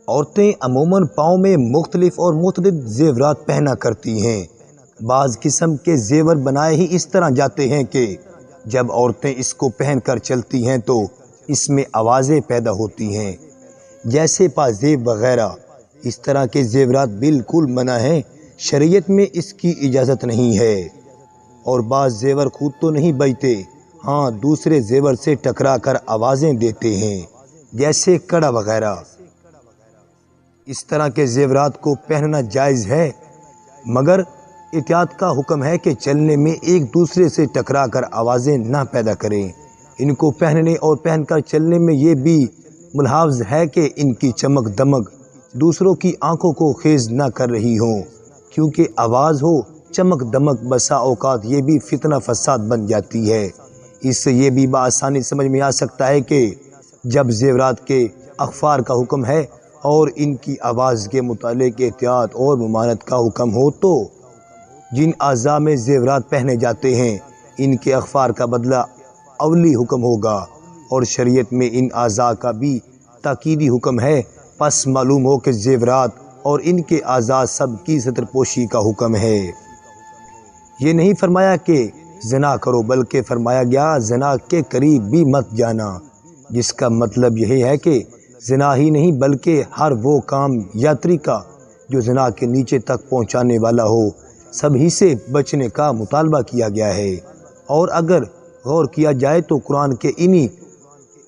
عورتیں عموماً پاؤں میں مختلف اور متعدد زیورات پہنا کرتی ہیں۔ بعض قسم کے زیور بنائے ہی اس طرح جاتے ہیں کہ جب عورتیں اس کو پہن کر چلتی ہیں تو اس میں آوازیں پیدا ہوتی ہیں، جیسے پازیب وغیرہ۔ اس طرح کے زیورات بالکل منع ہیں، شریعت میں اس کی اجازت نہیں ہے۔ اور بعض زیور خود تو نہیں بجتے، ہاں دوسرے زیور سے ٹکرا کر آوازیں دیتے ہیں، جیسے کڑا وغیرہ۔ اس طرح کے زیورات کو پہننا جائز ہے، مگر احتیاط کا حکم ہے کہ چلنے میں ایک دوسرے سے ٹکرا کر آوازیں نہ پیدا کریں۔ ان کو پہننے اور پہن کر چلنے میں یہ بھی ملحوظ ہے کہ ان کی چمک دمک دوسروں کی آنکھوں کو خیز نہ کر رہی ہوں، کیونکہ آواز ہو چمک دمک بسا اوقات یہ بھی فتنہ فساد بن جاتی ہے۔ اس سے یہ بھی بآسانی سمجھ میں آ سکتا ہے کہ جب زیورات کے اغفار کا حکم ہے اور ان کی آواز کے متعلق احتیاط اور ممانعت کا حکم ہو تو جن اعضاء میں زیورات پہنے جاتے ہیں ان کے اغفار کا بدلہ اولی حکم ہوگا، اور شریعت میں ان اعضاء کا بھی تاکیدی حکم ہے۔ پس معلوم ہو کہ زیورات اور ان کے اعضاء سب کی ستر پوشی کا حکم ہے۔ یہ نہیں فرمایا کہ زنا کرو، بلکہ فرمایا گیا زنا کے قریب بھی مت جانا، جس کا مطلب یہ ہے کہ زنا ہی نہیں بلکہ ہر وہ کام یا طریقہ جو زنا کے نیچے تک پہنچانے والا ہو سب ہی سے بچنے کا مطالبہ کیا گیا ہے۔ اور اگر غور کیا جائے تو قرآن کے انہی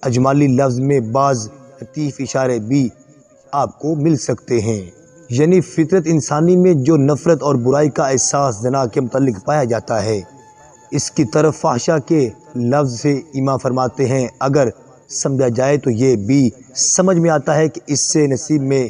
اجمالی لفظ میں بعض لطیف اشارے بھی آپ کو مل سکتے ہیں، یعنی فطرت انسانی میں جو نفرت اور برائی کا احساس زنا کے متعلق پایا جاتا ہے، اس کی طرف فحشا کے لفظ سے ایما فرماتے ہیں۔ اگر سمجھا جائے تو یہ بھی سمجھ میں آتا ہے کہ اس سے نصیب میں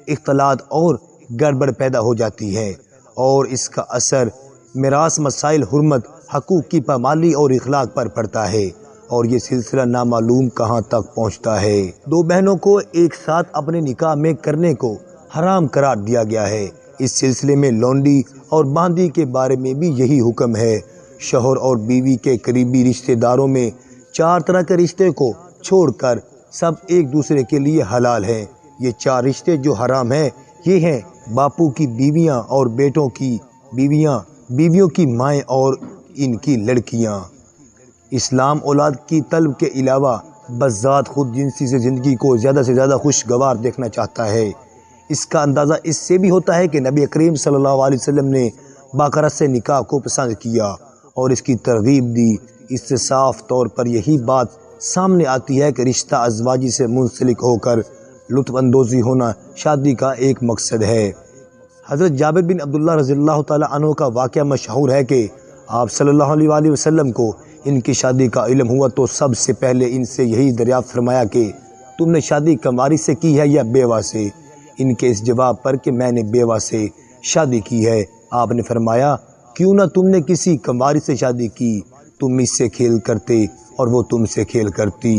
اختلاط اور گڑبڑ پیدا ہو جاتی ہے، اور اس کا اثر میراث، مسائل، حرمت، حقوق کی پامالی اور اخلاق پر پڑتا ہے، اور یہ سلسلہ نامعلوم کہاں تک پہنچتا ہے۔ دو بہنوں کو ایک ساتھ اپنے نکاح میں کرنے کو حرام قرار دیا گیا ہے۔ اس سلسلے میں لونڈی اور باندی کے بارے میں بھی یہی حکم ہے۔ شوہر اور بیوی کے قریبی رشتہ داروں میں 4 طرح کے رشتے کو چھوڑ کر سب ایک دوسرے کے لیے حلال ہیں۔ یہ 4 رشتے جو حرام ہیں یہ ہیں باپو کی بیویاں اور بیٹوں کی بیویاں، بیویوں کی مائیں اور ان کی لڑکیاں۔ اسلام اولاد کی طلب کے علاوہ بذات خود جنسی سے زندگی کو زیادہ سے زیادہ خوشگوار دیکھنا چاہتا ہے۔ اس کا اندازہ اس سے بھی ہوتا ہے کہ نبی کریم صلی اللہ علیہ وسلم نے باقرت سے نکاح کو پسند کیا اور اس کی ترغیب دی۔ اس سے صاف طور پر یہی بات سامنے آتی ہے کہ رشتہ ازواجی سے منسلک ہو کر لطف اندوزی ہونا شادی کا ایک مقصد ہے۔ حضرت جابر بن عبداللہ رضی اللہ تعالیٰ عنہ کا واقعہ مشہور ہے کہ آپ صلی اللہ علیہ وآلہ وسلم کو ان کی شادی کا علم ہوا تو سب سے پہلے ان سے یہی دریافت فرمایا کہ تم نے شادی کنواری سے کی ہے یا بیوہ سے؟ ان کے اس جواب پر کہ میں نے بیوہ سے شادی کی ہے، آپ نے فرمایا کیوں نہ تم نے کسی کنواری سے شادی کی، تم اس سے کھیل کرتے اور وہ تم سے کھیل کرتی۔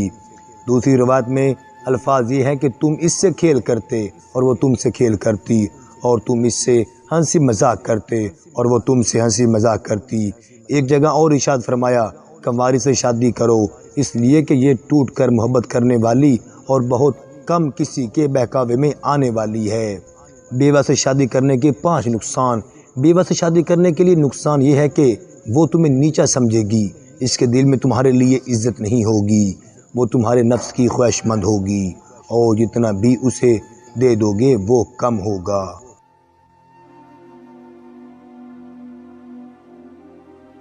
دوسری روایت میں الفاظ یہ ہیں کہ تم اس سے کھیل کرتے اور وہ تم سے کھیل کرتی، اور تم اس سے ہنسی مذاق کرتے اور وہ تم سے ہنسی مذاق کرتی۔ ایک جگہ اور ارشاد فرمایا کنواری سے شادی کرو، اس لیے کہ یہ ٹوٹ کر محبت کرنے والی اور بہت کم کسی کے بہکاوے میں آنے والی ہے۔ بیوہ سے شادی کرنے کے 5 نقصان۔ بیوہ سے شادی کرنے کے لیے نقصان یہ ہے کہ وہ تمہیں نیچا سمجھے گی، اس کے دل میں تمہارے لیے عزت نہیں ہوگی، وہ تمہارے نفس کی خواہش مند ہوگی، اور جتنا بھی اسے دے دو گے وہ کم ہوگا۔